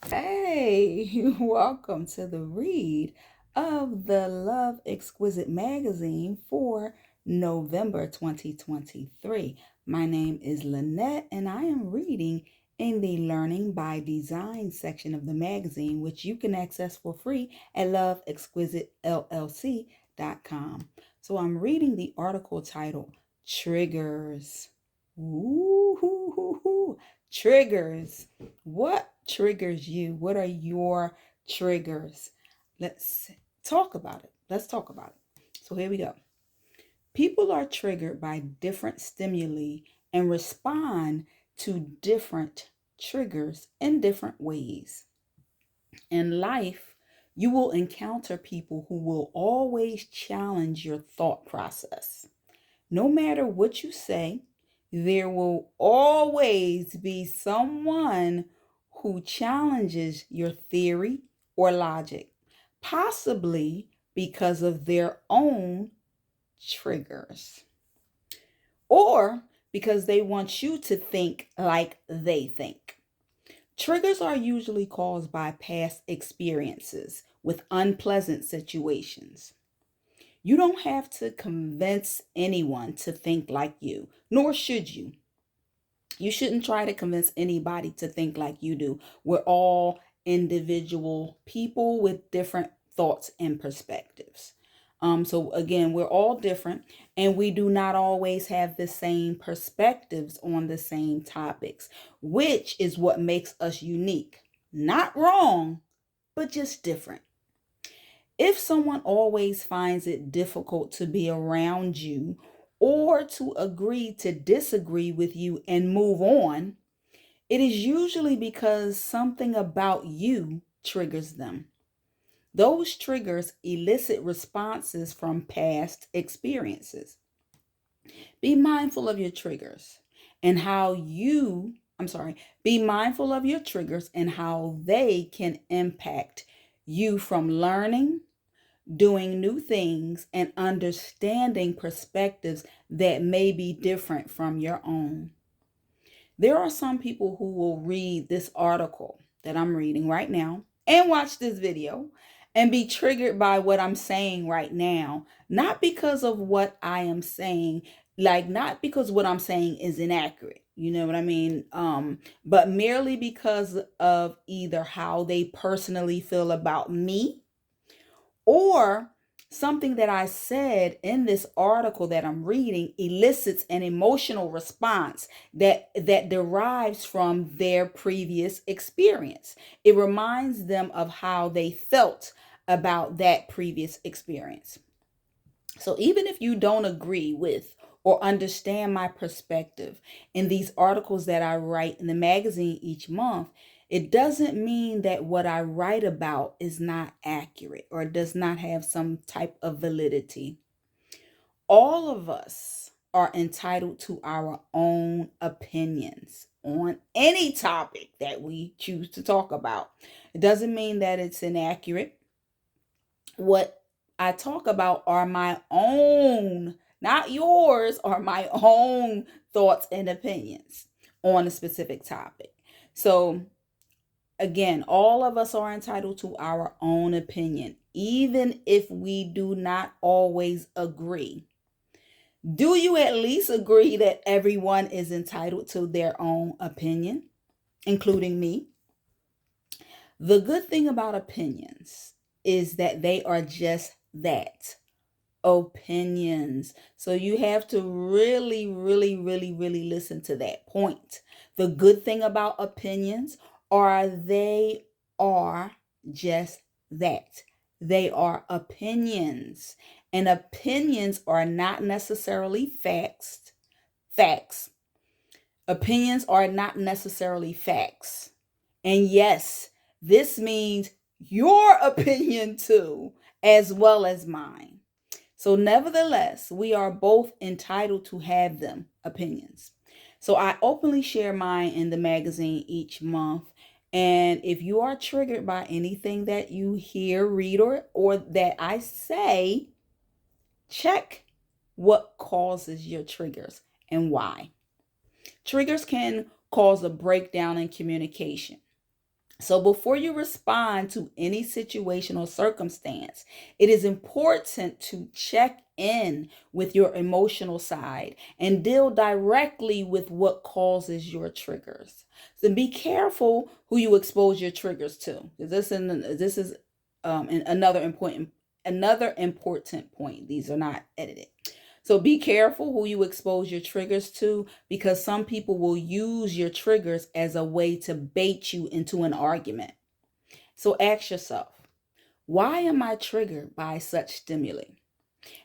Hey, welcome to the read of the Love Exquisite Magazine for November 2023. My name is Lynette, and I am reading in the Learning by Design section of the magazine, which you can access for free at loveexquisitellc.com. So I'm reading the article titled Triggers. Ooh, triggers. What triggers you? What are your triggers? Let's talk about it. Let's talk about it. So here we go. People are triggered by different stimuli and respond to different triggers in different ways. In life, you will encounter people who will always challenge your thought process. No matter what you say, there will always be someone who challenges your theory or logic, possibly because of their own triggers, or because they want you to think like they think. Triggers are usually caused by past experiences with unpleasant situations. You don't have to convince anyone to think like you, nor should you. You shouldn't try to convince anybody to think like you do. We're all individual people with different thoughts and perspectives. So again, we're all different and we do not always have the same perspectives on the same topics, which is what makes us unique. Not wrong, but just different. If someone always finds it difficult to be around you or to agree to disagree with you and move on, it is usually because something about you triggers them. Those triggers elicit responses from past experiences. Be mindful of your triggers and how you, I'm sorry, be mindful of your triggers and how they can impact you from learning, doing new things, and understanding perspectives that may be different from your own. There are some people who will read this article that I'm reading right now and watch this video and be triggered by what I'm saying right now, not because of what I am saying, like not because what I'm saying is inaccurate. You know what I mean? But merely because of either how they personally feel about me or something that I said in this article that I'm reading elicits an emotional response that derives from their previous experience. It reminds them of how they felt about that previous experience. So even if you don't agree with or understand my perspective in these articles that I write in the magazine each month, it doesn't mean that what I write about is not accurate or does not have some type of validity. All of us are entitled to our own opinions on any topic that we choose to talk about. It doesn't mean that it's inaccurate. What I talk about are my own, not yours, are my own thoughts and opinions on a specific topic. So, again, all of us are entitled to our own opinion, even if we do not always agree. Do you at least agree that everyone is entitled to their own opinion, including me? The good thing about opinions is that they are just that, opinions. So you have to really listen to that point. The good thing about opinions are they are just that. They are opinions. And opinions are not necessarily facts. Facts. Opinions are not necessarily facts. And yes, this means your opinion too, as well as mine. So, nevertheless, we are both entitled to have them opinions. So, I openly share mine in the magazine each month. And if you are triggered by anything that you hear, read, or that I say, check what causes your triggers and why. Triggers can cause a breakdown in communication. So before you respond to any situation or circumstance, it is important to check in with your emotional side and deal directly with what causes your triggers. So be careful who you expose your triggers to. This is another important point. These are not edited. So be careful who you expose your triggers to, because some people will use your triggers as a way to bait you into an argument. So ask yourself, why am I triggered by such stimuli?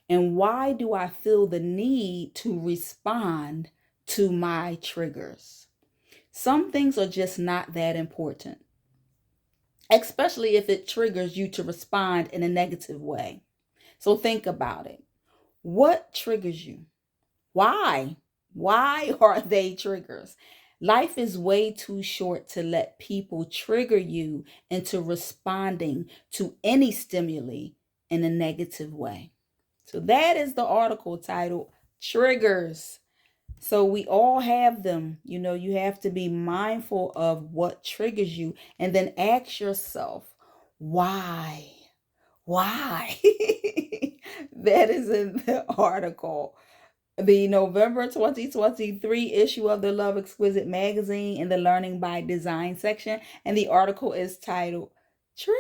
And why do I feel the need to respond to my triggers? Some things are just not that important, especially if it triggers you to respond in a negative way. So think about it. What triggers you? Why? Why are they triggers? Life is way too short to let people trigger you into responding to any stimuli in a negative way. So that is the article titled Triggers. So we all have them. You have to be mindful of what triggers you and then ask yourself, why? Why? That is in the article. The November 2023 issue of the Love Exquisite Magazine in the Learning by Design section. And the article is titled Trigger.